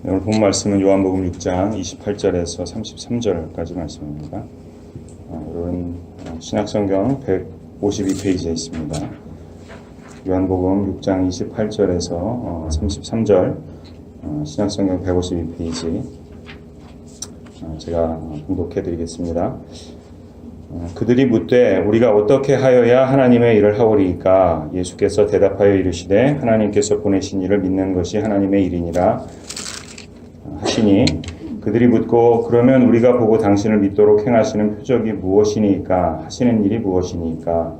오늘 본 말씀은 요한복음 6장 28절에서 33절까지 말씀입니다. 이런 신약성경 152페이지에 있습니다. 요한복음 6장 28절에서 33절 신약성경 152페이지 제가 봉독해 드리겠습니다. 그들이 묻되 우리가 어떻게 하여야 하나님의 일을 하오리이까? 예수께서 대답하여 이르시되 하나님께서 보내신 이를 믿는 것이 하나님의 일이니라 하시니, 그들이 묻고 그러면 우리가 보고 당신을 믿도록 행하시는 표적이 무엇이니까? 하시는 일이 무엇이니까?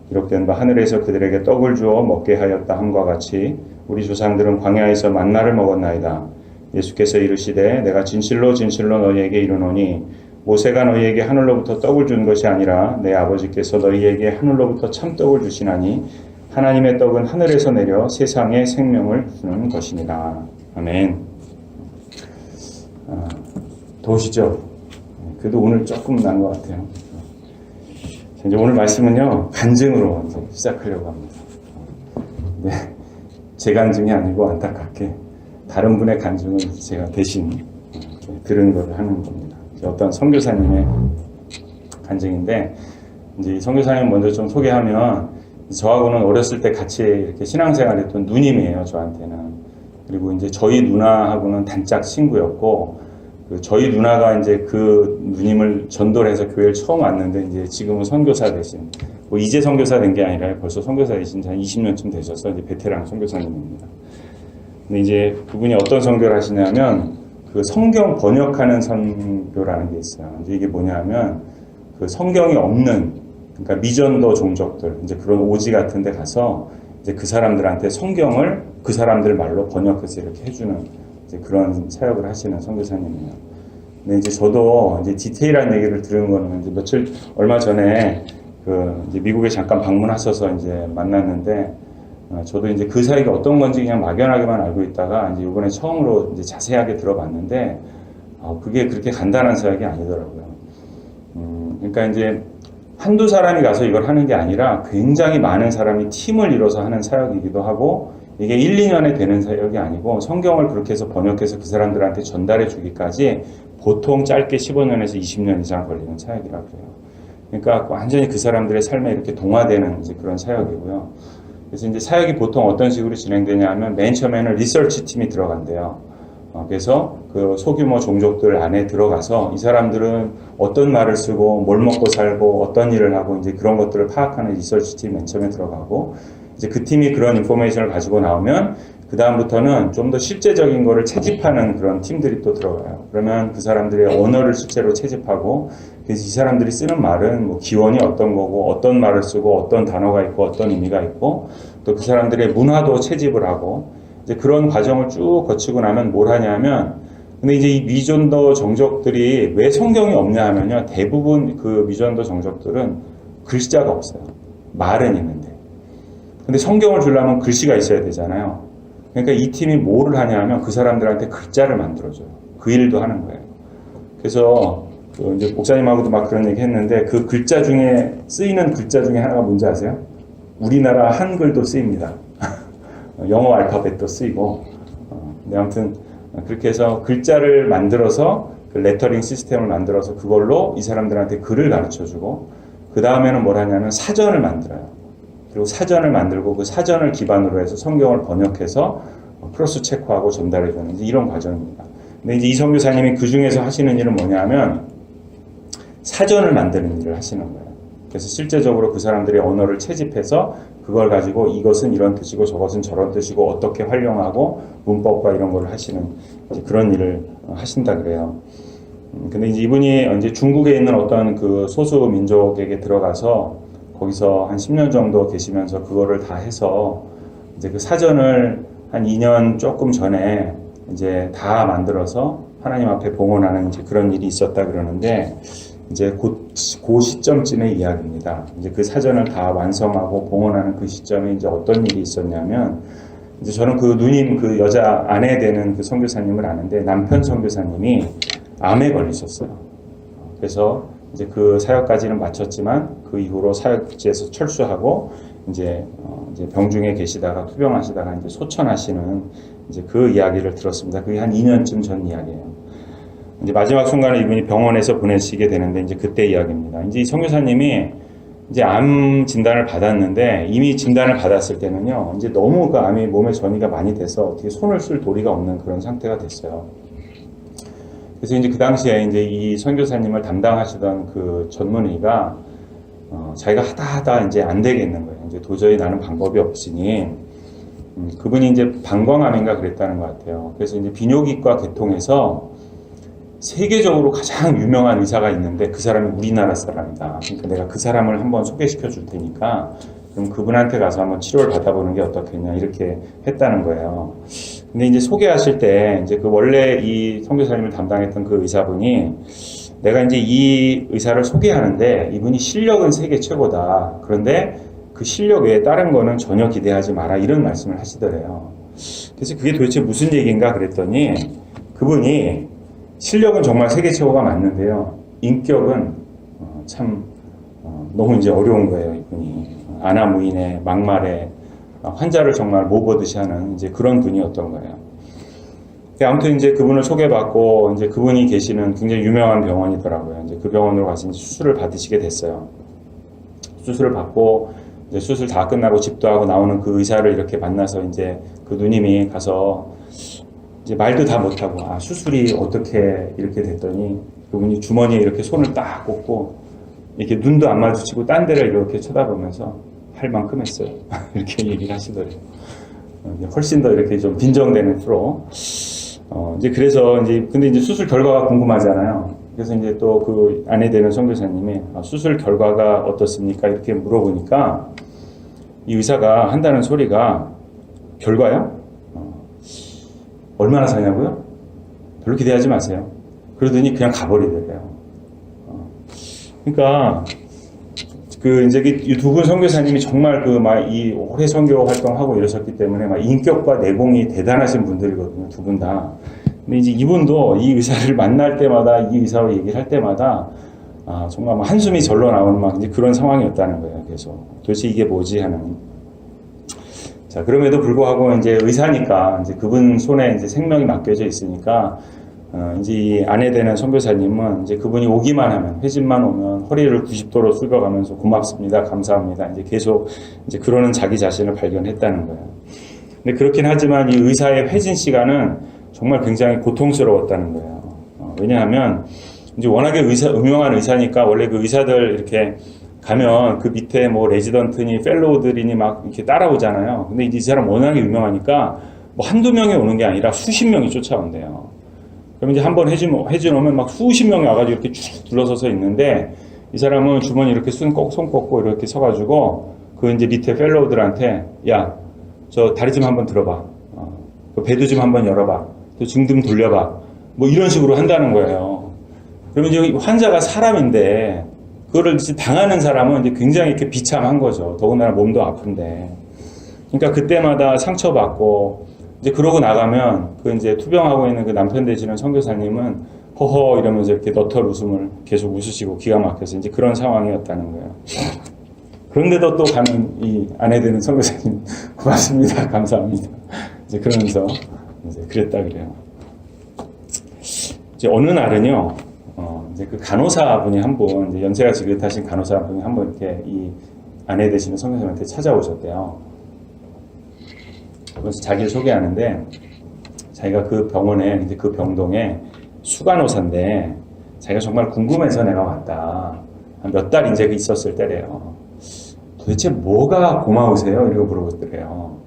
기록된 바 하늘에서 그들에게 떡을 주어 먹게 하였다 함과 같이 우리 조상들은 광야에서 만나를 먹었나이다. 예수께서 이르시되 내가 진실로 진실로 너희에게 이르노니 모세가 너희에게 하늘로부터 떡을 준 것이 아니라 내 아버지께서 너희에게 하늘로부터 참떡을 주시나니 하나님의 떡은 하늘에서 내려 세상에 생명을 주는 것이니라. 아멘. 더우시죠? 그래도 오늘 조금 난 것 같아요. 이제 오늘 말씀은요, 간증으로 이제 시작하려고 합니다. 네, 제 간증이 아니고 안타깝게 다른 분의 간증을 제가 대신 들은 것을 하는 겁니다. 어떤 선교사님의 간증인데, 이제 선교사님 먼저 좀 소개하면, 저하고는 어렸을 때 같이 이렇게 신앙생활했던 누님이에요, 저한테는. 그리고 이제 저희 누나하고는 단짝 친구였고, 저희 누나가 이제 그 누님을 전도를 해서 교회를 처음 왔는데, 이제 지금은 선교사 되신, 뭐 이제 선교사 된 게 아니라 벌써 선교사 되신 지 한 20년쯤 되셔서 이제 베테랑 선교사님입니다. 근데 이제 그분이 어떤 선교를 하시냐면, 그 성경 번역하는 선교라는 게 있어요. 이제 이게 뭐냐면, 그 성경이 없는, 그러니까 미전도 종족들, 이제 그런 오지 같은 데 가서, 이제 그 사람들한테 성경을 그 사람들 말로 번역해서 이렇게 해주는 이제 그런 사역을 하시는 선교사님이에요. 근데 이제 저도 이제 디테일한 얘기를 들은 거는 이제 얼마 전에 이제 미국에 잠깐 방문하셔서 이제 만났는데, 저도 이제 그 사역이 어떤 건지 그냥 막연하게만 알고 있다가 이제 이번에 처음으로 이제 자세하게 들어봤는데, 그게 그렇게 간단한 사역이 아니더라고요. 그러니까 이제 한두 사람이 가서 이걸 하는 게 아니라 굉장히 많은 사람이 팀을 이뤄서 하는 사역이기도 하고, 이게 1, 2년에 되는 사역이 아니고 성경을 그렇게 해서 번역해서 그 사람들한테 전달해 주기까지 보통 짧게 15년에서 20년 이상 걸리는 사역이라고 해요. 그러니까 완전히 그 사람들의 삶에 이렇게 동화되는 이제 그런 사역이고요. 그래서 이제 사역이 보통 어떤 식으로 진행되냐 하면 맨 처음에는 리서치 팀이 들어간대요. 그래서 그 소규모 종족들 안에 들어가서 이 사람들은 어떤 말을 쓰고 뭘 먹고 살고 어떤 일을 하고 이제 그런 것들을 파악하는 리서치 팀이 맨 처음에 들어가고, 이제 그 팀이 그런 인포메이션을 가지고 나오면 그 다음부터는 좀 더 실제적인 거를 채집하는 그런 팀들이 또 들어가요. 그러면 그 사람들의 언어를 실제로 채집하고, 그래서 이 사람들이 쓰는 말은 뭐 기원이 어떤 거고 어떤 말을 쓰고 어떤 단어가 있고 어떤 의미가 있고, 또 그 사람들의 문화도 채집을 하고, 이제 그런 과정을 쭉 거치고 나면 뭘 하냐면, 근데 이제 이 미전도 종족들이 왜 성경이 없냐 하면요, 대부분 그 미전도 종족들은 글자가 없어요. 말은 있는데. 근데 성경을 주려면 글씨가 있어야 되잖아요. 그러니까 이 팀이 뭐를 하냐면 그 사람들한테 글자를 만들어줘요. 그 일도 하는 거예요. 그래서 이제 목사님하고도 막 그런 얘기 했는데, 그 글자 중에 쓰이는 글자 중에 하나가 뭔지 아세요? 우리나라 한글도 쓰입니다. 영어 알파벳도 쓰이고. 근데 아무튼 그렇게 해서 글자를 만들어서 그 레터링 시스템을 만들어서 그걸로 이 사람들한테 글을 가르쳐주고, 그 다음에는 뭘 하냐면 사전을 만들어요. 그리고 사전을 만들고 그 사전을 기반으로 해서 성경을 번역해서 크로스 체크하고 전달해주는 이런 과정입니다. 근데 이제 이 선교사님이 그 중에서 하시는 일은 뭐냐면 사전을 만드는 일을 하시는 거예요. 그래서 실제적으로 그 사람들의 언어를 채집해서 그걸 가지고 이것은 이런 뜻이고 저것은 저런 뜻이고 어떻게 활용하고 문법과 이런 걸 하시는 이제 그런 일을 하신다 그래요. 근데 이제 이분이 이제 중국에 있는 어떤 그 소수 민족에게 들어가서 거기서 한 10년 정도 계시면서 그거를 다 해서 이제 그 사전을 한 2년 조금 전에 이제 다 만들어서 하나님 앞에 봉헌하는 이제 그런 일이 있었다 그러는데, 이제 그 시점쯤의 이야기입니다. 이제 그 사전을 다 완성하고 봉헌하는 그 시점에 이제 어떤 일이 있었냐면, 이제 저는 그 누님, 그 여자 아내 되는 그 선교사님을 아는데, 남편 선교사님이 암에 걸리셨어요. 그래서 이제 그 사역까지는 마쳤지만 그 이후로 사역지에서 철수하고 이제 병중에 계시다가 투병하시다가 이제 소천하시는 이제 그 이야기를 들었습니다. 그게 한 2년쯤 전 이야기예요. 이제 마지막 순간에 이분이 병원에서 보내시게 되는데 이제 그때 이야기입니다. 이제 이 선교사님이 이제 암 진단을 받았는데 이미 진단을 받았을 때는요, 이제 너무 그 암이 몸에 전이가 많이 돼서 어떻게 손을 쓸 도리가 없는 그런 상태가 됐어요. 그래서 이제 그 당시에 이제 이 선교사님을 담당하시던 그 전문의가 자기가 하다 이제 안 되겠는 거예요. 이제 도저히 나는 방법이 없으니 그분이 이제 방광암인가 그랬다는 것 같아요. 그래서 이제 비뇨기과 계통에서 세계적으로 가장 유명한 의사가 있는데 그 사람이 우리나라 사람이다. 그러니까 내가 그 사람을 한번 소개시켜 줄 테니까 그럼 그분한테 가서 한번 치료를 받아보는 게 어떻겠냐 이렇게 했다는 거예요. 근데 이제 소개하실 때 이제 그 원래 이 선교사님을 담당했던 그 의사분이 내가 이제 이 의사를 소개하는데 이분이 실력은 세계 최고다. 그런데 그 실력 외에 다른 거는 전혀 기대하지 마라 이런 말씀을 하시더래요. 그래서 그게 도대체 무슨 얘기인가 그랬더니 그분이 실력은 정말 세계 최고가 맞는데요. 인격은 참 너무 이제 어려운 거예요. 이분이 아나무인에 막말에 환자를 정말 모보듯이 하는 이제 그런 분이었던 거예요. 아무튼 이제 그분을 소개받고 이제 그분이 계시는 굉장히 유명한 병원이더라고요. 이제 그 병원으로 가서 이제 수술을 받으시게 됐어요. 수술을 받고 이제 수술 다 끝나고 집도 하고 나오는 그 의사를 이렇게 만나서 이제 그 누님이 가서 이제 말도 다 못하고 수술이 어떻게 이렇게 됐더니 그분이 주머니에 이렇게 손을 딱 꽂고 이렇게 눈도 안 마주치고 딴 데를 이렇게 쳐다보면서 할 만큼 했어요. 이렇게 얘기를 하시더래요. 훨씬 더 이렇게 좀 빈정되는 프로. 이제 그래서 근데 이제 수술 결과가 궁금하잖아요. 그래서 이제 또 그 아내 되는 선교사님이 수술 결과가 어떻습니까? 이렇게 물어보니까 이 의사가 한다는 소리가 결과요? 얼마나 사냐고요? 별로 기대하지 마세요. 그러더니 그냥 가버리더래요. 그러니까 그 이제 이 두 분 선교사님이 정말 그 막 이 오래 선교 활동하고 이러셨기 때문에 막 인격과 내공이 대단하신 분들이거든요. 두 분 다. 근데 이제 이분도 이 의사를 만날 때마다 이 의사와 얘기를 할 때마다 정말 막 한숨이 절로 나오는 막 이제 그런 상황이었다는 거예요. 계속 도대체 이게 뭐지 하는. 자, 그럼에도 불구하고 이제 의사니까 이제 그분 손에 이제 생명이 맡겨져 있으니까 이제 이 아내 되는 선교사님은 이제 그분이 오기만 하면 회진만 오면 허리를 90도로 숙여가면서 고맙습니다, 감사합니다. 이제 계속 이제 그러는 자기 자신을 발견했다는 거예요. 근데 그렇긴 하지만 이 의사의 회진 시간은 정말 굉장히 고통스러웠다는 거예요. 왜냐하면 이제 워낙에 유명한 의사니까 원래 그 의사들 이렇게 가면 그 밑에 뭐 레지던트니 펠로우들이니 막 이렇게 따라오잖아요. 근데 이제 이 사람 워낙에 유명하니까 뭐 한두 명이 오는 게 아니라 수십 명이 쫓아온대요. 그럼 이제 한번 해준 오면 막 수십 명이 와가지고 이렇게 쭉 둘러서서 있는데 이 사람은 주머니 이렇게 손 꺾고 이렇게 서가지고 그 이제 밑에 펠로우들한테 야, 저 다리 좀 한번 들어봐. 그 배도 좀 한번 열어봐. 또 등 좀 돌려봐. 뭐 이런 식으로 한다는 거예요. 그러면 이제 환자가 사람인데 그거를 이제 당하는 사람은 이제 굉장히 이렇게 비참한 거죠. 더군다나 몸도 아픈데. 그러니까 그때마다 상처받고, 이제 그러고 나가면 그 이제 투병하고 있는 그 남편 되시는 선교사님은 허허 이러면서 이렇게 너털 웃음을 계속 웃으시고 기가 막혀서 이제 그런 상황이었다는 거예요. 그런데도 또 가는 이 아내 되는 선교사님, 고맙습니다. 감사합니다. 이제 그러면서 이제 그랬다 그래요. 이제 어느 날은요, 이제 그 간호사분이 한 분, 이제 연세가 지긋하신 간호사분이 한 분 이렇게 이 아내 되시는 선교사님한테 찾아오셨대요. 그래서 자기를 소개하는데, 자기가 그 병원에, 이제 그 병동에 수간호사인데, 자기가 정말 궁금해서 내가 왔다. 한 몇 달 이제 있었을 때래요. 도대체 뭐가 고마우세요? 이러고 물어보더래요.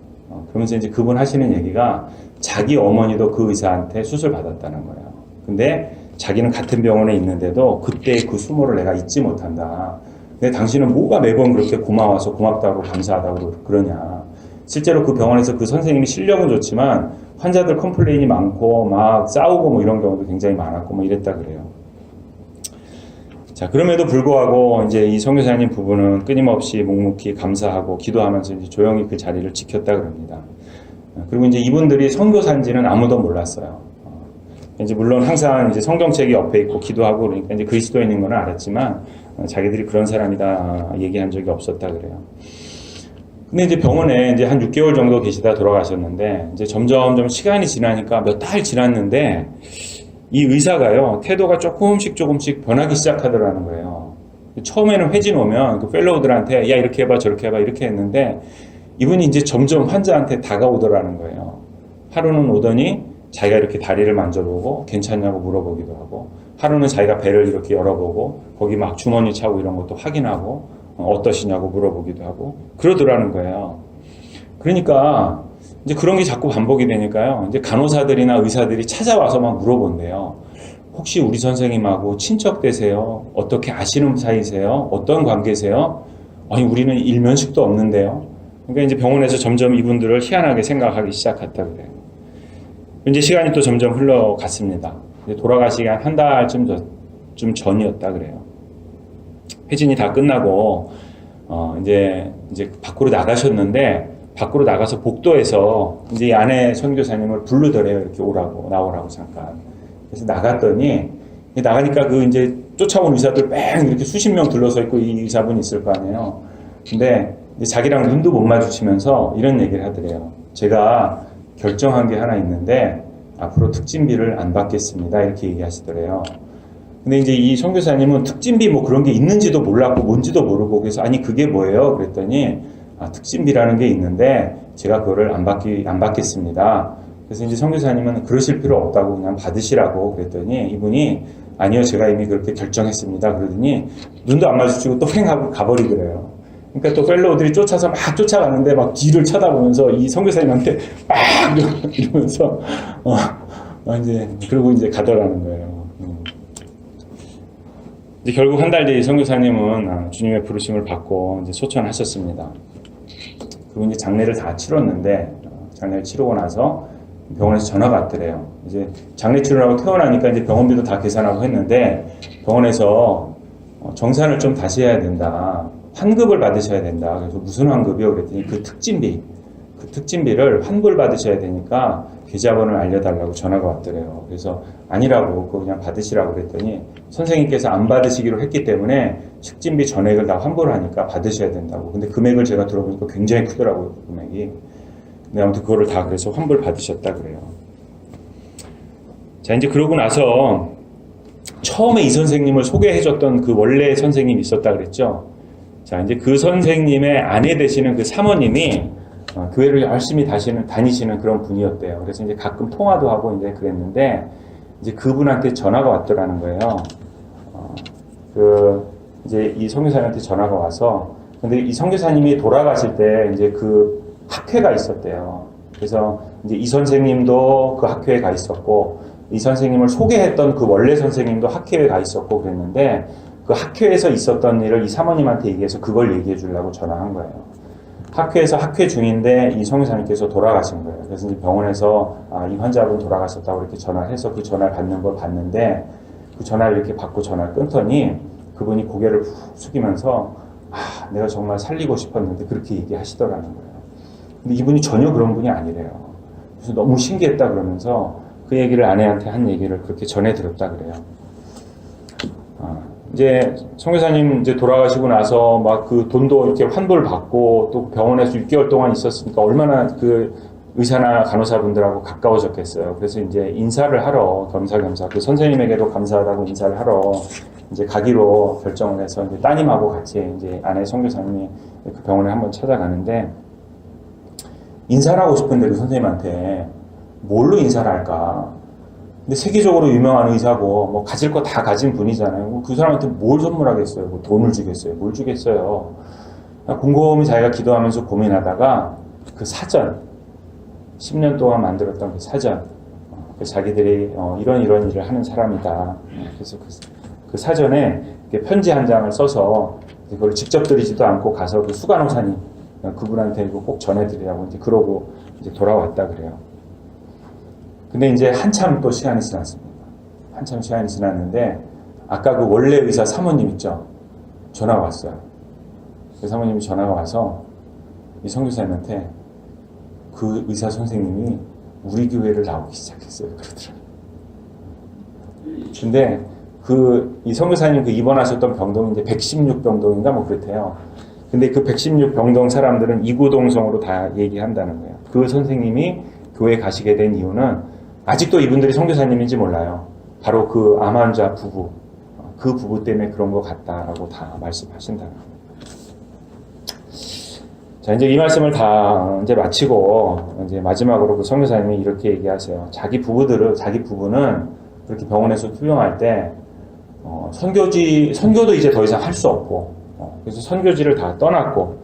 그러면서 이제 그분 하시는 얘기가 자기 어머니도 그 의사한테 수술 받았다는 거예요. 근데 자기는 같은 병원에 있는데도 그때 그 수모를 내가 잊지 못한다. 근데 당신은 뭐가 매번 그렇게 고마워서 고맙다고 감사하다고 그러냐. 실제로 그 병원에서 그 선생님이 실력은 좋지만 환자들 컴플레인이 많고 막 싸우고 뭐 이런 경우도 굉장히 많았고 뭐 이랬다 그래요. 자, 그럼에도 불구하고 이제 이 선교사님 부부는 끊임없이 묵묵히 감사하고 기도하면서 이제 조용히 그 자리를 지켰다 그럽니다. 그리고 이제 이분들이 선교사인지는 아무도 몰랐어요. 이제 물론 항상 이제 성경책이 옆에 있고 기도하고 그러니까 이제 그리스도인인 건 알았지만 자기들이 그런 사람이다 얘기한 적이 없었다 그래요. 근데 이제 병원에 이제 한 6개월 정도 계시다 돌아가셨는데, 이제 점점 시간이 지나니까 몇 달 지났는데, 이 의사가요, 태도가 조금씩 변하기 시작하더라는 거예요. 처음에는 회진 오면 그 펠로우들한테, 야, 이렇게 해봐, 저렇게 해봐, 이렇게 했는데, 이분이 이제 점점 환자한테 다가오더라는 거예요. 하루는 오더니, 자기가 이렇게 다리를 만져보고, 괜찮냐고 물어보기도 하고, 하루는 자기가 배를 이렇게 열어보고, 거기 막 주머니 차고 이런 것도 확인하고, 어떠시냐고 물어보기도 하고, 그러더라는 거예요. 그러니까, 이제 그런 게 자꾸 반복이 되니까요. 이제 간호사들이나 의사들이 찾아와서 막 물어본대요. 혹시 우리 선생님하고 친척 되세요? 어떻게 아시는 사이세요? 어떤 관계세요? 아니, 우리는 일면식도 없는데요. 그러니까 이제 병원에서 점점 이분들을 희한하게 생각하기 시작했다 그래요. 이제 시간이 또 점점 흘러갔습니다. 이제 돌아가시기 한 달쯤 전이었다 그래요. 회진이 다 끝나고 이제 밖으로 나가셨는데, 밖으로 나가서 복도에서 이제 이 아내 선교사님을 부르더래요. 이렇게 나오라고 잠깐. 그래서 나갔더니, 나가니까 그 이제 쫓아온 의사들 뺑 이렇게 수십 명 둘러서 있고 이 의사분이 있을 거 아니에요. 근데 이제 자기랑 눈도 못 마주치면서 이런 얘기를 하더래요. 제가 결정한 게 하나 있는데 앞으로 특진비를 안 받겠습니다. 이렇게 얘기하시더래요. 근데 이제 이 선교사님은 특진비 뭐 그런 게 있는지도 몰랐고 뭔지도 모르고, 그래서 아니 그게 뭐예요? 그랬더니 특진비라는 게 있는데 제가 그거를 안 받겠습니다. 그래서 이제 선교사님은 그러실 필요 없다고 그냥 받으시라고 그랬더니 이분이 아니요, 제가 이미 그렇게 결정했습니다. 그러더니 눈도 안 마주치고 또 팽 하고 가버리더래요. 그러니까 또 펠로우들이 쫓아서 막 쫓아가는데 막 뒤를 쳐다보면서 이 선교사님한테 막 이러면서 이제 그러고 이제 가더라는 거예요. 이제 결국 한 달 뒤 선교사님은 주님의 부르심을 받고 이제 소천하셨습니다. 그리고 이제 장례를 다 치렀는데, 장례를 치르고 나서 병원에서 전화가 왔더래요. 이제 장례 치르라고 퇴원하니까 이제 병원비도 다 계산하고 했는데, 병원에서 정산을 좀 다시 해야 된다. 환급을 받으셔야 된다. 그래서 무슨 환급이요? 그랬더니 그 특진비를 환불 받으셔야 되니까 계좌번호를 알려달라고 전화가 왔더래요. 그래서 아니라고, 그거 그냥 받으시라고 그랬더니 선생님께서 안 받으시기로 했기 때문에 특진비 전액을 다 환불하니까 받으셔야 된다고. 근데 금액을 제가 들어보니까 굉장히 크더라고요, 그 금액이. 근데 아무튼 그거를 다 그래서 환불 받으셨다 그래요. 자, 이제 그러고 나서 처음에 이 선생님을 소개해줬던 그 원래 선생님이 있었다 그랬죠. 자, 이제 그 선생님의 아내 되시는 그 사모님이 교회를 열심히 다니시는 그런 분이었대요. 그래서 이제 가끔 통화도 하고 이제 그랬는데, 이제 그분한테 전화가 왔더라는 거예요. 이제 이 선교사님한테 전화가 와서, 근데 이 선교사님이 돌아가실 때 이제 그 학회가 있었대요. 그래서 이제 이 선생님도 그 학회에 가 있었고, 이 선생님을 소개했던 그 원래 선생님도 학회에 가 있었고 그랬는데, 그 학회에서 있었던 일을 이 사모님한테 얘기해서 그걸 얘기해 주려고 전화한 거예요. 학회에서 학회 중인데 이 선교사님께서 돌아가신 거예요. 그래서 이제 병원에서 이 환자분 돌아가셨다고 이렇게 전화를 해서 그 전화를 받는 걸 봤는데, 그 전화를 이렇게 받고 전화를 끊더니 그분이 고개를 푹 숙이면서 내가 정말 살리고 싶었는데 그렇게 얘기하시더라는 거예요. 근데 이분이 전혀 그런 분이 아니래요. 그래서 너무 신기했다 그러면서 그 얘기를 아내한테 한 얘기를 그렇게 전해 들었다 그래요. 이제 선교사님 이제 돌아가시고 나서 막 그 돈도 이렇게 환불 받고 또 병원에서 6개월 동안 있었으니까 얼마나 그 의사나 간호사분들하고 가까워졌겠어요. 그래서 이제 인사를 하러 겸사겸사 그 선생님에게도 감사하다고 인사를 하러 이제 가기로 결정을 해서 이제 따님하고 같이 이제 아내 선교사님이 그 병원에 한번 찾아가는데, 인사를 하고 싶은데 그 선생님한테 뭘로 인사를 할까? 근데 세계적으로 유명한 의사고 뭐 가질 거 다 가진 분이잖아요. 그 사람한테 뭘 선물하겠어요? 뭐 돈을 주겠어요? 뭘 주겠어요? 곰곰이 자기가 기도하면서 고민하다가 그 사전, 10년 동안 만들었던 그 사전, 자기들이 이런 일을 하는 사람이다. 그래서 그 사전에 편지 한 장을 써서 그걸 직접 드리지도 않고 가서 그 수간호사님 그분한테 이거 꼭 전해드리라고 이제 그러고 이제 돌아왔다 그래요. 근데 이제 한참 또 시간이 지났습니다. 한참 시간이 지났는데 아까 그 원래 의사 사모님 있죠? 전화가 왔어요. 그 사모님이 전화가 와서 이 선교사님한테 그 의사 선생님이 우리 교회를 나오기 시작했어요. 그러더라고요. 근데 이 선교사님 그 입원하셨던 병동이 이제 116병동인가 뭐 그렇대요. 근데 그 116 병동 사람들은 이구동성으로 다 얘기한다는 거예요. 그 선생님이 교회 가시게 된 이유는 아직도 이분들이 선교사님인지 몰라요. 바로 그 암 환자 부부, 그 부부 때문에 그런 것 같다라고 다 말씀하신다는 거예요. 자, 이제 이 말씀을 다 이제 마치고, 이제 마지막으로 그 선교사님이 이렇게 얘기하세요. 자기 부부는 그렇게 병원에서 투병할 때, 선교도 이제 더 이상 할 수 없고, 그래서 선교지를 다 떠났고,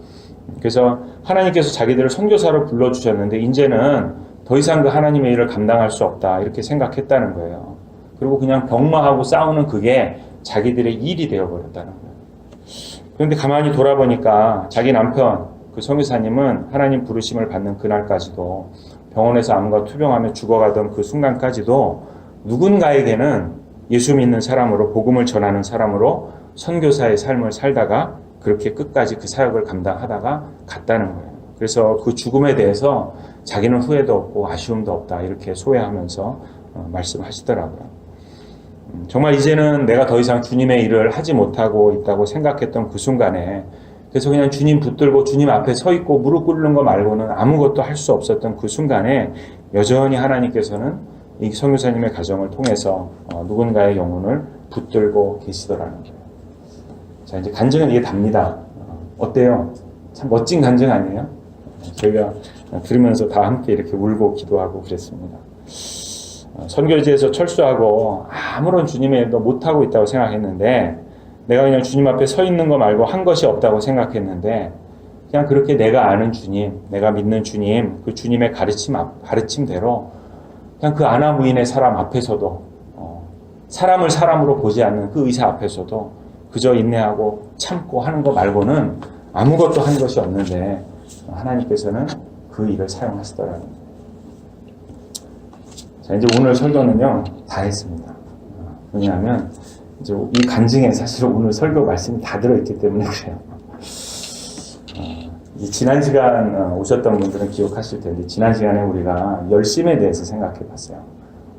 그래서 하나님께서 자기들을 선교사로 불러주셨는데, 이제는 더 이상 그 하나님의 일을 감당할 수 없다, 이렇게 생각했다는 거예요. 그리고 그냥 병마하고 싸우는 그게 자기들의 일이 되어버렸다는 거예요. 그런데 가만히 돌아보니까 자기 남편, 그 선교사님은 하나님 부르심을 받는 그날까지도 병원에서 암과 투병하며 죽어가던 그 순간까지도 누군가에게는 예수 믿는 사람으로 복음을 전하는 사람으로 선교사의 삶을 살다가 그렇게 끝까지 그 사역을 감당하다가 갔다는 거예요. 그래서 그 죽음에 대해서 자기는 후회도 없고 아쉬움도 없다 이렇게 소회하면서 말씀하시더라고요. 정말 이제는 내가 더 이상 주님의 일을 하지 못하고 있다고 생각했던 그 순간에 그래서 그냥 주님 붙들고 주님 앞에 서 있고 무릎 꿇는 거 말고는 아무것도 할 수 없었던 그 순간에 여전히 하나님께서는 이 선교사님의 가정을 통해서 누군가의 영혼을 붙들고 계시더라는 거예요. 자, 이제 간증은 이게 답니다. 어때요? 참 멋진 간증 아니에요? 저희가 들으면서 다 함께 이렇게 울고 기도하고 그랬습니다. 선교지에서 철수하고 아무런 주님의 일도 못하고 있다고 생각했는데 내가 그냥 주님 앞에 서 있는 거 말고 한 것이 없다고 생각했는데 그냥 그렇게 내가 아는 주님, 내가 믿는 주님, 그 주님의 가르침대로 그냥 그 아나무인의 사람 앞에서도 사람을 사람으로 보지 않는 그 의사 앞에서도 그저 인내하고 참고 하는 거 말고는 아무것도 한 것이 없는데 하나님께서는 그 일을 사용하시더라는 거예요. 자, 이제 오늘 설교는요 다 했습니다. 왜냐하면 이제 이 간증에 사실 오늘 설교 말씀이 다 들어있기 때문에 그래요. 지난 시간 오셨던 분들은 기억하실 텐데 지난 시간에 우리가 열심에 대해서 생각해 봤어요.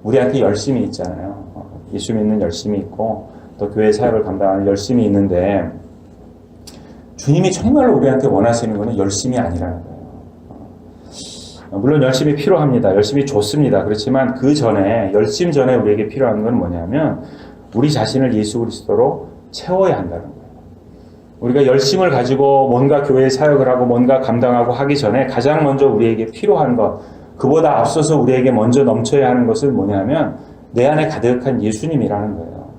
우리한테 열심이 있잖아요. 예수 믿는 열심이 있고 또 교회 사역을 감당하는 열심이 있는데 주님이 정말로 우리한테 원하시는 것은 열심이 아니라는 거예요. 물론 열심이 필요합니다. 열심이 좋습니다. 그렇지만 그 전에 열심 전에 우리에게 필요한 건 뭐냐면 우리 자신을 예수 그리스도로 채워야 한다는 거예요. 우리가 열심을 가지고 뭔가 교회 사역을 하고 뭔가 감당하고 하기 전에 가장 먼저 우리에게 필요한 것, 그보다 앞서서 우리에게 먼저 넘쳐야 하는 것은 뭐냐면 내 안에 가득한 예수님이라는 거예요.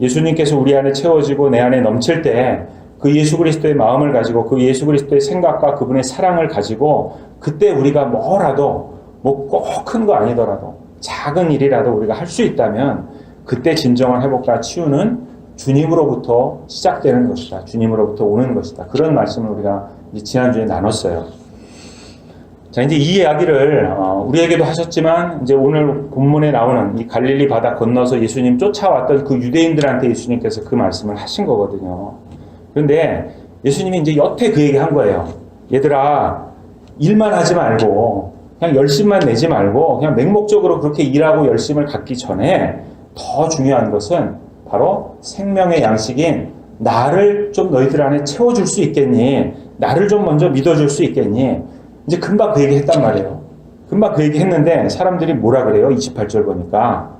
예수님께서 우리 안에 채워지고 내 안에 넘칠 때 그 예수 그리스도의 마음을 가지고 그 예수 그리스도의 생각과 그분의 사랑을 가지고 그때 우리가 뭐라도 뭐 꼭 큰 거 아니더라도 작은 일이라도 우리가 할 수 있다면 그때 진정한 회복과 치유는 주님으로부터 시작되는 것이다. 주님으로부터 오는 것이다. 그런 말씀을 우리가 지난주에 나눴어요. 자, 이제 이 이야기를 우리에게도 하셨지만 이제 오늘 본문에 나오는 이 갈릴리 바다 건너서 예수님 쫓아왔던 그 유대인들한테 예수님께서 그 말씀을 하신 거거든요. 그런데 예수님이 이제 여태 그 얘기 한 거예요. 얘들아, 일만 하지 말고 그냥 열심만 내지 말고 그냥 맹목적으로 그렇게 일하고 열심을 갖기 전에 더 중요한 것은 바로 생명의 양식인 나를 좀 너희들 안에 채워줄 수 있겠니? 나를 좀 먼저 믿어줄 수 있겠니? 이제 금방 그 얘기 했단 말이에요. 금방 그 얘기 했는데 사람들이 뭐라 그래요? 28절 보니까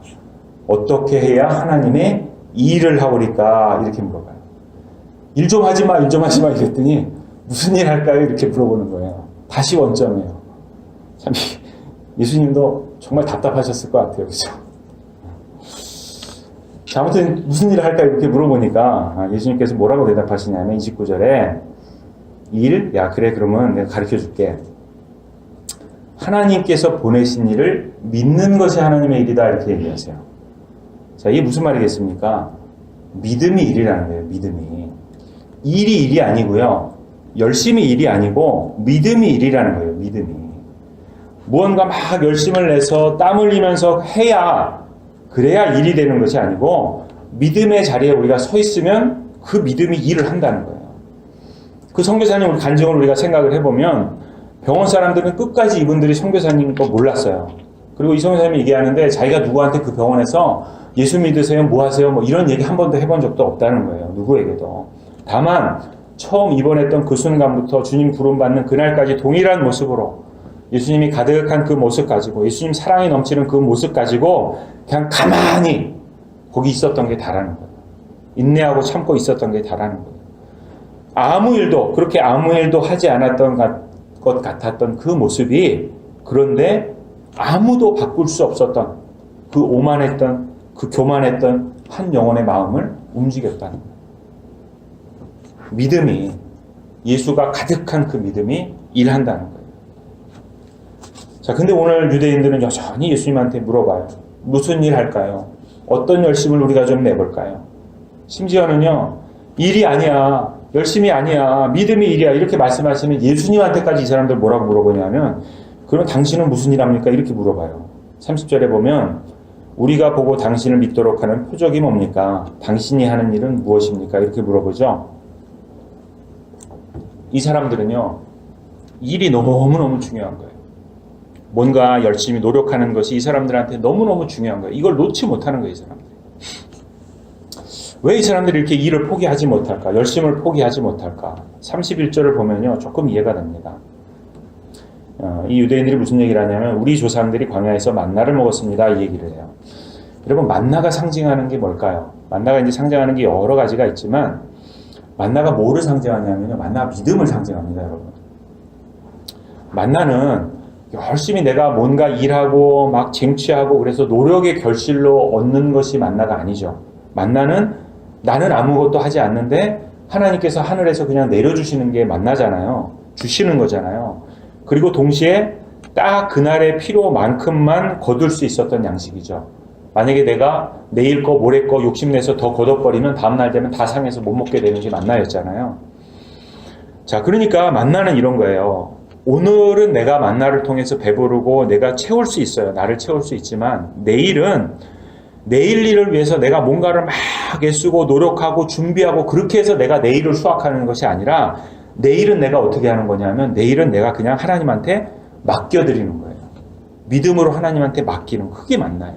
어떻게 해야 하나님의 일을 하오리까? 이렇게 물어봐요. 일 좀 하지 마, 일 좀 하지 마 이랬더니 무슨 일 할까요? 이렇게 물어보는 거예요. 다시 원점이에요. 참 예수님도 정말 답답하셨을 것 같아요. 그렇죠? 자, 아무튼 무슨 일을 할까 이렇게 물어보니까 예수님께서 뭐라고 대답하시냐면 29절에 일? 야 그래 그러면 내가 가르쳐줄게. 하나님께서 보내신 일을 믿는 것이 하나님의 일이다 이렇게 얘기하세요. 자, 이게 무슨 말이겠습니까? 믿음이 일이라는 거예요. 믿음이. 일이 일이 아니고요. 열심히 일이 아니고 믿음이 일이라는 거예요. 믿음이. 무언가 막 열심을 내서 땀 흘리면서 해야 그래야 일이 되는 것이 아니고 믿음의 자리에 우리가 서 있으면 그 믿음이 일을 한다는 거예요. 그 선교사님 간증을 우리가 생각을 해보면 병원 사람들은 끝까지 이분들이 선교사님인 거 몰랐어요. 그리고 이 선교사님이 얘기하는데 자기가 누구한테 그 병원에서 예수 믿으세요? 뭐 하세요? 뭐 이런 얘기 한 번도 해본 적도 없다는 거예요. 누구에게도. 다만 처음 입원했던 그 순간부터 주님 부름받는 그날까지 동일한 모습으로 예수님이 가득한 그 모습 가지고 예수님 사랑이 넘치는 그 모습 가지고 그냥 가만히 거기 있었던 게 다라는 거예요. 인내하고 참고 있었던 게 다라는 거예요. 그렇게 아무 일도 하지 않았던 것 같았던 그 모습이 그런데 아무도 바꿀 수 없었던 그 오만했던 그 교만했던 한 영혼의 마음을 움직였다는 거예요. 믿음이 예수가 가득한 그 믿음이 일한다는 거예요. 자, 근데 오늘 유대인들은 여전히 예수님한테 물어봐요. 무슨 일 할까요? 어떤 열심을 우리가 좀 내볼까요? 심지어는요, 일이 아니야, 열심이 아니야, 믿음이 일이야 이렇게 말씀하시는 예수님한테까지 이 사람들 뭐라고 물어보냐면 그럼 당신은 무슨 일 합니까? 이렇게 물어봐요. 30절에 보면 우리가 보고 당신을 믿도록 하는 표적이 뭡니까? 당신이 하는 일은 무엇입니까? 이렇게 물어보죠. 이 사람들은요, 일이 너무너무 중요한 거예요. 뭔가 열심히 노력하는 것이 이 사람들한테 너무너무 중요한 거예요. 이걸 놓지 못하는 거예요, 이 사람들이. 왜 이 사람들이 이렇게 일을 포기하지 못할까? 열심을 포기하지 못할까? 31절을 보면요, 조금 이해가 됩니다. 이 유대인들이 무슨 얘기를 하냐면 우리 조상들이 광야에서 만나를 먹었습니다, 이 얘기를 해요. 여러분, 만나가 상징하는 게 뭘까요? 만나가 이제 상징하는 게 여러 가지가 있지만 만나가 뭐를 상징하냐면요, 만나가 믿음을 상징합니다, 여러분. 만나는 열심히 내가 뭔가 일하고 막 쟁취하고 그래서 노력의 결실로 얻는 것이 만나가 아니죠. 만나는 나는 아무것도 하지 않는데 하나님께서 하늘에서 그냥 내려주시는 게 만나잖아요. 주시는 거잖아요. 그리고 동시에 딱 그날의 필요만큼만 거둘 수 있었던 양식이죠. 만약에 내가 내일 거 모레 거 욕심내서 더 거둬버리면 다음날 되면 다 상해서 못 먹게 되는 게 만나였잖아요. 자, 그러니까 만나는 이런 거예요. 오늘은 내가 만나를 통해서 배부르고 내가 채울 수 있어요. 나를 채울 수 있지만 내일은 내일 일을 위해서 내가 뭔가를 막 애쓰고 노력하고 준비하고 그렇게 해서 내가 내일을 수확하는 것이 아니라 내일은 내가 어떻게 하는 거냐면 내일은 내가 그냥 하나님한테 맡겨드리는 거예요. 믿음으로 하나님한테 맡기는 그게 만나요.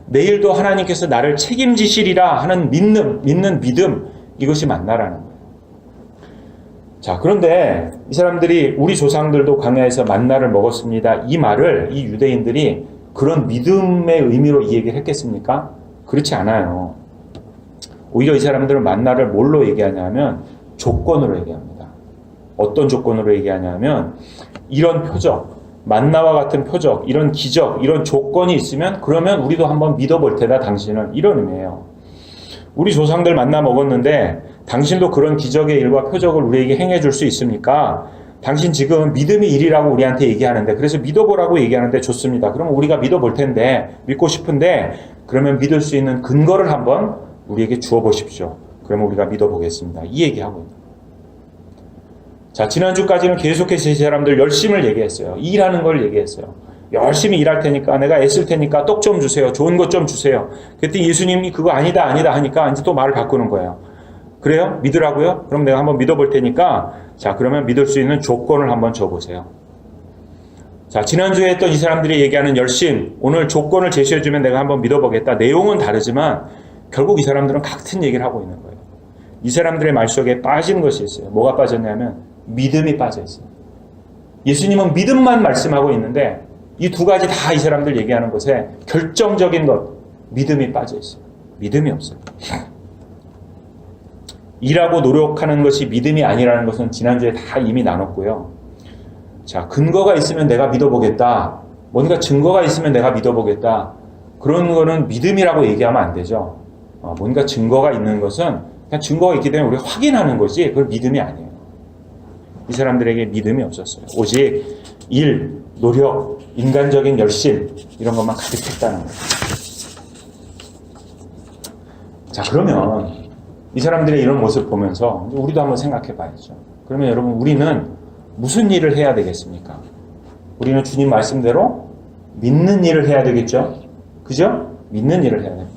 내일도 하나님께서 나를 책임지시리라 하는 믿는 믿음, 이것이 만나라는 거예요. 자, 그런데 이 사람들이 우리 조상들도 광야에서 만나를 먹었습니다. 이 말을 이 유대인들이 그런 믿음의 의미로 이 얘기를 했겠습니까? 그렇지 않아요. 오히려 이 사람들은 만나를 뭘로 얘기하냐면 조건으로 얘기합니다. 어떤 조건으로 얘기하냐면 이런 표적, 만나와 같은 표적, 이런 기적, 이런 조건이 있으면 그러면 우리도 한번 믿어볼 테다 당신은, 이런 의미예요. 우리 조상들 만나 먹었는데 당신도 그런 기적의 일과 표적을 우리에게 행해줄 수 있습니까? 당신 지금 믿음이 일이라고 우리한테 얘기하는데, 그래서 믿어보라고 얘기하는데 좋습니다. 그러면 우리가 믿어볼 텐데, 믿고 싶은데 그러면 믿을 수 있는 근거를 한번 우리에게 주어 보십시오. 그러면 우리가 믿어보겠습니다. 이 얘기하고 있는 거예요. 자, 지난주까지는 계속해서 이 사람들 열심을 얘기했어요. 일하는 걸 얘기했어요. 열심히 일할 테니까, 내가 애쓸 테니까 떡 좀 주세요. 좋은 것 좀 주세요. 그랬더니 예수님이 그거 아니다 하니까 이제 또 말을 바꾸는 거예요. 그래요? 믿으라고요? 그럼 내가 한번 믿어볼 테니까, 자, 그러면 믿을 수 있는 조건을 한번 줘보세요. 자, 지난주에 했던 이 사람들이 얘기하는 열심, 오늘 조건을 제시해주면 내가 한번 믿어보겠다. 내용은 다르지만 결국 이 사람들은 같은 얘기를 하고 있는 거예요. 이 사람들의 말 속에 빠진 것이 있어요. 뭐가 빠졌냐면 믿음이 빠져 있어요. 예수님은 믿음만 말씀하고 있는데 이 두 가지 다 이 사람들 얘기하는 것에 결정적인 것, 믿음이 빠져 있어요. 믿음이 없어요. 일하고 노력하는 것이 믿음이 아니라는 것은 지난주에 다 이미 나눴고요. 자, 근거가 있으면 내가 믿어보겠다. 뭔가 증거가 있으면 내가 믿어보겠다. 그런 거는 믿음이라고 얘기하면 안 되죠. 뭔가 증거가 있는 것은 그냥 증거가 있기 때문에 우리가 확인하는 거지 그건 믿음이 아니에요. 이 사람들에게 믿음이 없었어요. 오직 일, 노력, 인간적인 열심 이런 것만 가득했다는 거예요. 자, 그러면 이 사람들의 이런 모습 보면서 우리도 한번 생각해 봐야죠. 그러면 여러분, 우리는 무슨 일을 해야 되겠습니까? 우리는 주님 말씀대로 믿는 일을 해야 되겠죠? 그죠? 믿는 일을 해야 됩니다.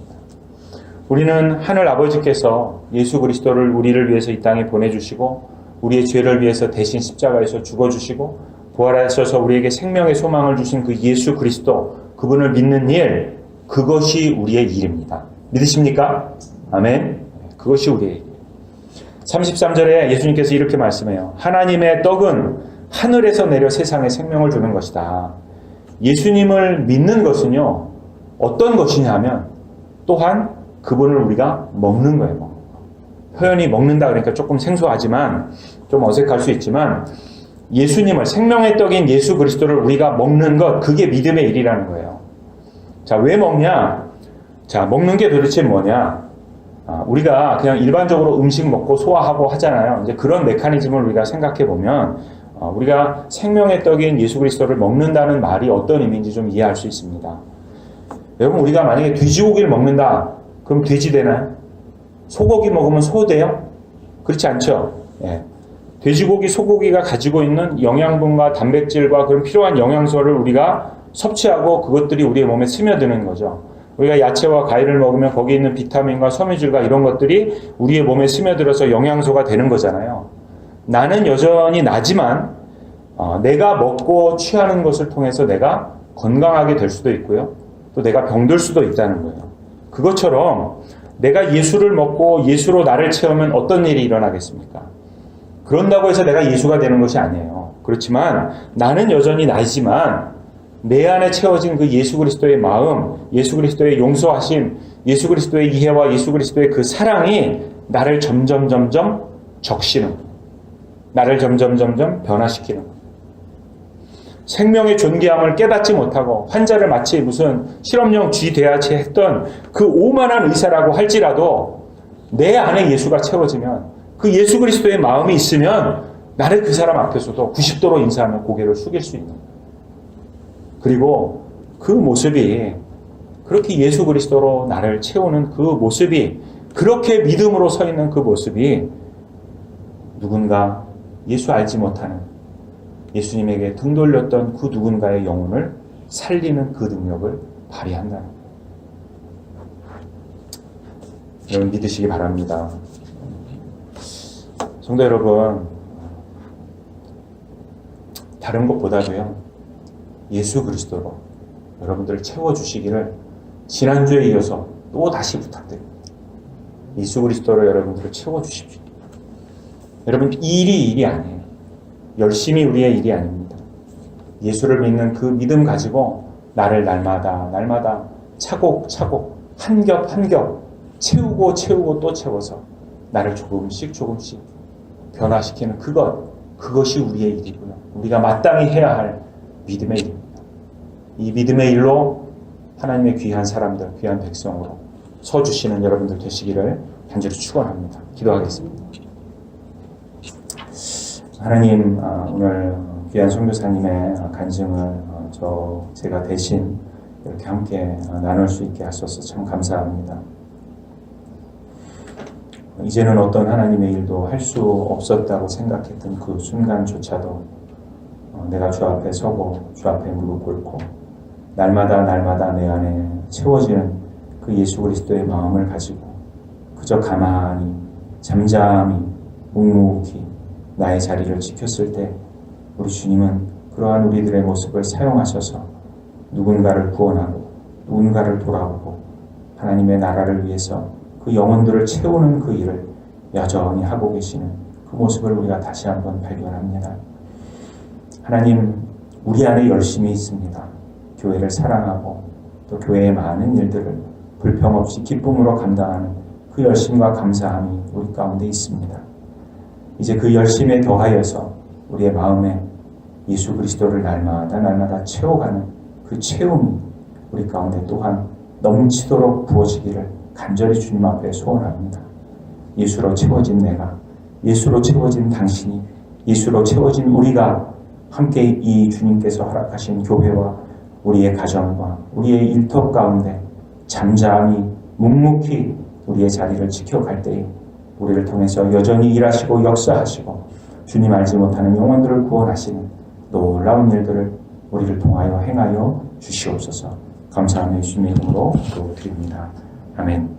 우리는 하늘 아버지께서 예수 그리스도를 우리를 위해서 이 땅에 보내주시고 우리의 죄를 위해서 대신 십자가에서 죽어주시고 부활하셔서 우리에게 생명의 소망을 주신 그 예수 그리스도, 그분을 믿는 일, 그것이 우리의 일입니다. 믿으십니까? 아멘. 그것이 우리의 일. 33절에 예수님께서 이렇게 말씀해요. 하나님의 떡은 하늘에서 내려 세상에 생명을 주는 것이다. 예수님을 믿는 것은요, 어떤 것이냐면 또한 그분을 우리가 먹는 거예요. 먹는 거. 표현이 먹는다 그러니까 조금 생소하지만 좀 어색할 수 있지만 예수님을, 생명의 떡인 예수 그리스도를 우리가 먹는 것, 그게 믿음의 일이라는 거예요. 자, 왜 먹냐? 자, 먹는 게 도대체 뭐냐? 우리가 그냥 일반적으로 음식 먹고 소화하고 하잖아요. 이제 그런 메커니즘을 우리가 생각해 보면 우리가 생명의 떡인 예수 그리스도를 먹는다는 말이 어떤 의미인지 좀 이해할 수 있습니다. 여러분, 우리가 만약에 돼지고기를 먹는다, 그럼 돼지 되나요? 소고기 먹으면 소 돼요? 그렇지 않죠? 예. 돼지고기, 소고기가 가지고 있는 영양분과 단백질과 그런 필요한 영양소를 우리가 섭취하고 그것들이 우리의 몸에 스며드는 거죠. 우리가 야채와 과일을 먹으면 거기에 있는 비타민과 섬유질과 이런 것들이 우리의 몸에 스며들어서 영양소가 되는 거잖아요. 나는 여전히 나지만 내가 먹고 취하는 것을 통해서 내가 건강하게 될 수도 있고요. 또 내가 병들 수도 있다는 거예요. 그것처럼 내가 예수를 먹고 예수로 나를 채우면 어떤 일이 일어나겠습니까? 그런다고 해서 내가 예수가 되는 것이 아니에요. 그렇지만 나는 여전히 나지만 내 안에 채워진 그 예수 그리스도의 마음, 예수 그리스도의 용서하심, 예수 그리스도의 이해와 예수 그리스도의 그 사랑이 나를 점점 적시는 거예요. 나를 점점 변화시키는 거예요. 생명의 존귀함을 깨닫지 못하고 환자를 마치 무슨 실험용 쥐 대하치 했던 그 오만한 의사라고 할지라도 내 안에 예수가 채워지면, 그 예수 그리스도의 마음이 있으면 나를 그 사람 앞에서도 90도로 인사하며 고개를 숙일 수 있는 거예요. 그리고 그 모습이, 그렇게 예수 그리스도로 나를 채우는 그 모습이, 그렇게 믿음으로 서 있는 그 모습이 누군가 예수 알지 못하는, 예수님에게 등 돌렸던 그 누군가의 영혼을 살리는 그 능력을 발휘한다는 거예요. 여러분 믿으시기 바랍니다. 성도 여러분, 다른 것보다도요, 예수 그리스도로 여러분들을 채워주시기를 지난주에 이어서 또 다시 부탁드립니다. 예수 그리스도로 여러분들을 채워주십시오. 여러분, 일이 아니에요. 열심히 우리의 일이 아닙니다. 예수를 믿는 그 믿음 가지고 나를 날마다 차곡차곡 한 겹 한 겹 채우고 또 채워서 나를 조금씩 변화시키는 그것이 우리의 일이고요. 우리가 마땅히 해야 할 믿음의 일입니다. 이 믿음의 일로 하나님의 귀한 사람들, 귀한 백성으로 서주시는 여러분들 되시기를 간절히 축원합니다. 기도하겠습니다. 하나님, 오늘 귀한 선교사님의 간증을 제가 대신 이렇게 함께 나눌 수 있게 하셔서 참 감사합니다. 이제는 어떤 하나님의 일도 할 수 없었다고 생각했던 그 순간조차도 내가 주 앞에 서고 주 앞에 무릎 꿇고 날마다 내 안에 채워지는 그 예수 그리스도의 마음을 가지고 그저 가만히 잠잠히 묵묵히 나의 자리를 지켰을 때 우리 주님은 그러한 우리들의 모습을 사용하셔서 누군가를 구원하고 누군가를 돌아오고 하나님의 나라를 위해서 그 영혼들을 채우는 그 일을 여전히 하고 계시는 그 모습을 우리가 다시 한번 발견합니다. 하나님, 우리 안에 열심이 있습니다. 교회를 사랑하고 또 교회의 많은 일들을 불평 없이 기쁨으로 감당하는 그 열심과 감사함이 우리 가운데 있습니다. 이제 그 열심에 더하여서 우리의 마음에 예수 그리스도를 날마다 채워가는 그 채움이 우리 가운데 또한 넘치도록 부어지기를 간절히 주님 앞에 소원합니다. 예수로 채워진 내가, 예수로 채워진 당신이, 예수로 채워진 우리가 함께 이 주님께서 허락하신 교회와 우리의 가정과 우리의 일터 가운데 잠잠히 묵묵히 우리의 자리를 지켜갈 때에 우리를 통해서 여전히 일하시고 역사하시고 주님 알지 못하는 영혼들을 구원하시는 놀라운 일들을 우리를 통하여 행하여 주시옵소서. 감사하며 예수님의 이름으로 기도드립니다. 아멘.